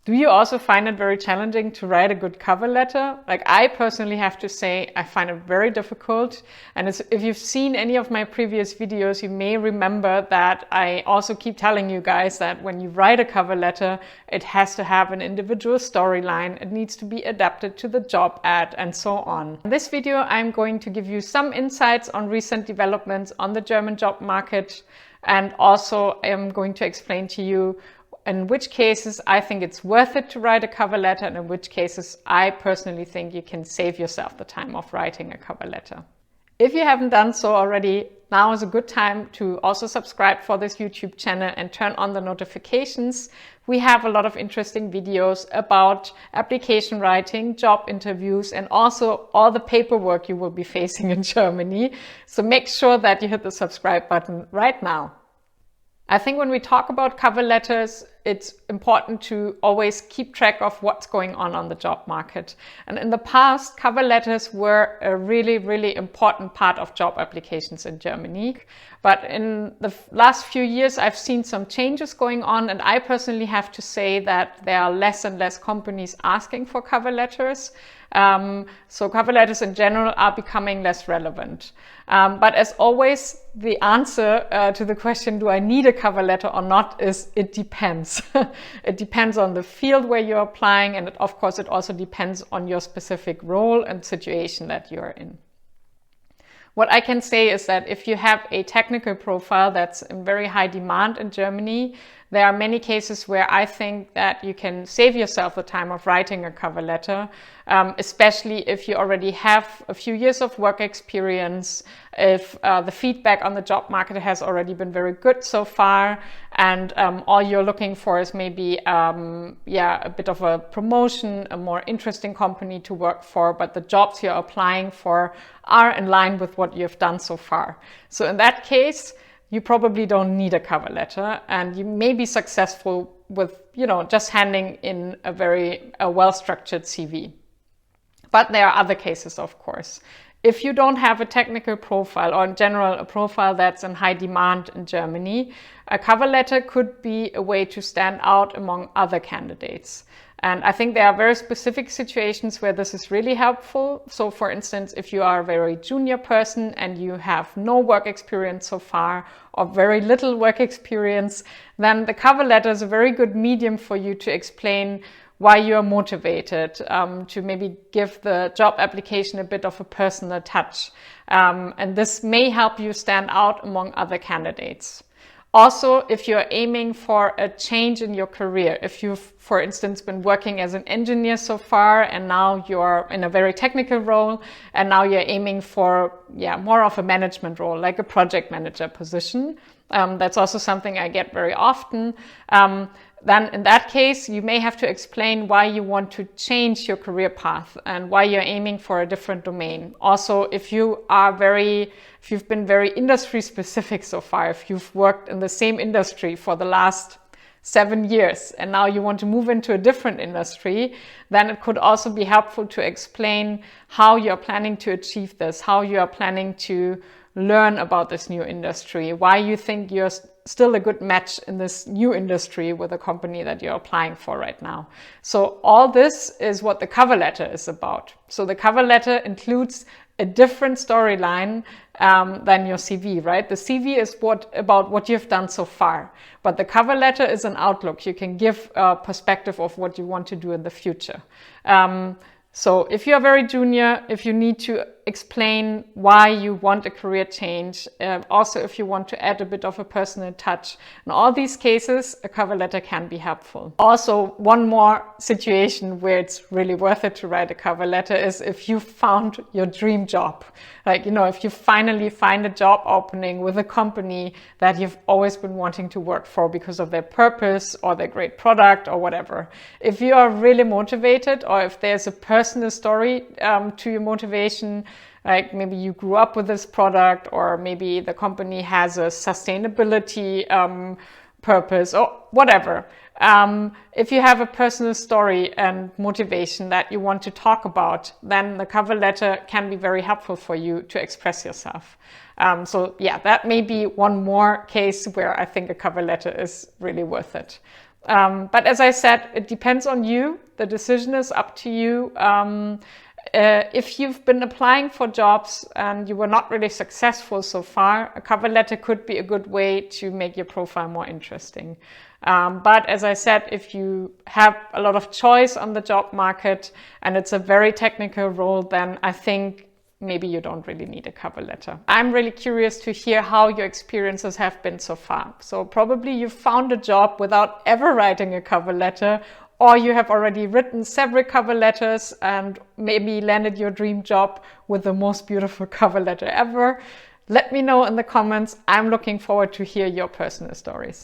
Do you also find it very challenging to write a good cover letter? Like, I personally have to say, I find it very difficult. And if you've seen any of my previous videos, you may remember that I also keep telling you guys that when you write a cover letter, it has to have an individual storyline. It needs to be adapted to the job ad and so on. In this video, I'm going to give you some insights on recent developments on the German job market. And also I'm going to explain to you in which cases I think it's worth it to write a cover letter, and in which cases I personally think you can save yourself the time of writing a cover letter. If you haven't done so already, now is a good time to also subscribe for this YouTube channel and turn on the notifications. We have a lot of interesting videos about application writing, job interviews, and also all the paperwork you will be facing in Germany. So make sure that you hit the subscribe button right now. I think when we talk about cover letters, it's important to always keep track of what's going on the job market. And in the past, cover letters were a really, really important part of job applications in Germany. But in the last few years, I've seen some changes going on, and I personally have to say that there are less and less companies asking for cover letters. So cover letters in general are becoming less relevant. But as always, the answer to the question, do I need a cover letter or not, is it depends. It depends on the field where you're applying, and of course it also depends on your specific role and situation that you're in. What I can say is that if you have a technical profile that's in very high demand in Germany, there are many cases where I think that you can save yourself the time of writing a cover letter, especially if you already have a few years of work experience, if the feedback on the job market has already been very good so far, and all you're looking for is maybe a bit of a promotion, a more interesting company to work for, but the jobs you're applying for are in line with what you've done so far. So in that case, you probably don't need a cover letter, and you may be successful with, just handing in a well-structured CV. But there are other cases, of course. If you don't have a technical profile, or in general a profile that's in high demand in Germany, a cover letter could be a way to stand out among other candidates. And I think there are very specific situations where this is really helpful. So for instance, if you are a very junior person and you have no work experience so far, or very little work experience, then the cover letter is a very good medium for you to explain why you are motivated, to maybe give the job application a bit of a personal touch. And this may help you stand out among other candidates. Also, if you're aiming for a change in your career, if you've, for instance, been working as an engineer so far and now you're in a very technical role and now you're aiming for more of a management role, like a project manager position, that's also something I get very often. Then in that case, you may have to explain why you want to change your career path and why you're aiming for a different domain. Also, if you've been very industry specific so far, if you've worked in the same industry for the last 7 years and now you want to move into a different industry, then it could also be helpful to explain how you're planning to achieve this, how you are planning to learn about this new industry, why you think you're still a good match in this new industry with a company that you're applying for right now. So all this is what the cover letter is about. So the cover letter includes a different storyline than your CV, right? The CV is about what you've done so far, but the cover letter is an outlook. You can give a perspective of what you want to do in the future. So if you're very junior, if you need to explain why you want a career change, also if you want to add a bit of a personal touch, in all these cases, a cover letter can be helpful. Also, one more situation where it's really worth it to write a cover letter is if you found your dream job. Like, if you finally find a job opening with a company that you've always been wanting to work for because of their purpose or their great product or whatever. If you are really motivated, or if there's a personal story to your motivation, like maybe you grew up with this product, or maybe the company has a sustainability purpose or whatever. If you have a personal story and motivation that you want to talk about, then the cover letter can be very helpful for you to express yourself. So that may be one more case where I think a cover letter is really worth it. But as I said, it depends on you. The decision is up to you. If you've been applying for jobs and you were not really successful so far, a cover letter could be a good way to make your profile more interesting. But as I said, if you have a lot of choice on the job market and it's a very technical role, then I think maybe you don't really need a cover letter. I'm really curious to hear how your experiences have been so far. So probably you found a job without ever writing a cover letter, or you have already written several cover letters and maybe landed your dream job with the most beautiful cover letter ever. Let me know in the comments. I'm looking forward to hear your personal stories.